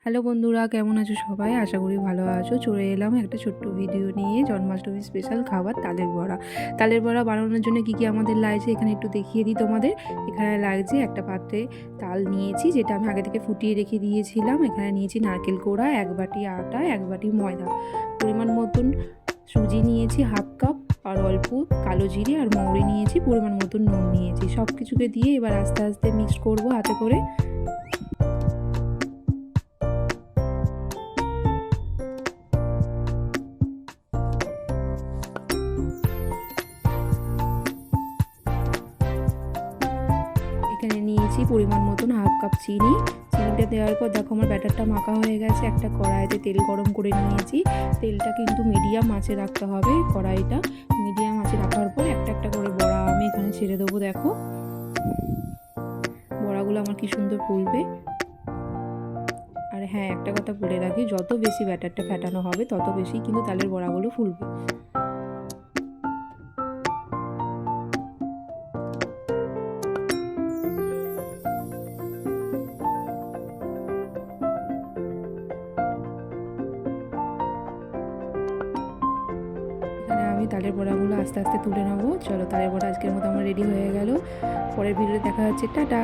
Hello বন্ধুরা, কেমন আছো সবাই? আশা করি ভালো আছো। চলে এলাম একটা ছোট্ট ভিডিও নিয়ে, জন্মাষ্টমী স্পেশাল খাবার তালের বড়া। তালের বড়া বানানোর জন্য কী কী আমাদের লাগছে এখানে একটু দেখিয়ে দিই তোমাদের। এখানে লাগছে একটা পাত্রে তাল নিয়েছি, যেটা আমি আগে থেকে ফুটিয়ে রেখে দিয়েছিলাম। এখানে নিয়েছি নারকেল কোড়া, 1 বাটি আটা, 1 বাটি ময়দা, পরিমাণ মতন সুজি নিয়েছি হাফ কাপ, আর অল্প কালো জিরে আর মৌরি নিয়েছি, পরিমাণ মতন নুন নিয়েছি। সব কিছুকে দিয়ে এবার আস্তে আস্তে মিক্স করবো হাতে করে। এখানে নিয়েছি পরিমাণ মতন হাফ কাপ চিনি। চিনিটা দেওয়ার পর দেখো আমার ব্যাটারটা মাখা হয়ে গেছে। একটা কড়াইতে তেল গরম করে নিয়েছি। তেলটা কিন্তু মিডিয়াম আঁচে রাখতে হবে। কড়াইটা মিডিয়াম আঁচে রাখার পর একটা একটা করে বড়া আমি এখানে ছেড়ে দেবো। দেখো বড়াগুলো আমার কি সুন্দর ফুলবে। আর হ্যাঁ, একটা কথা বলে রাখি, যত বেশি ব্যাটারটা ফেটানো হবে তত বেশি কিন্তু তালের বড়াগুলো ফুলবে। এখানে আমি তালের বড়াগুলো আস্তে আস্তে তুলে নেবো। চলো, তালের বড়া আজকের মতো আমার রেডি হয়ে গেল। পরের ভিডিওতে দেখা হচ্ছে। টাটা।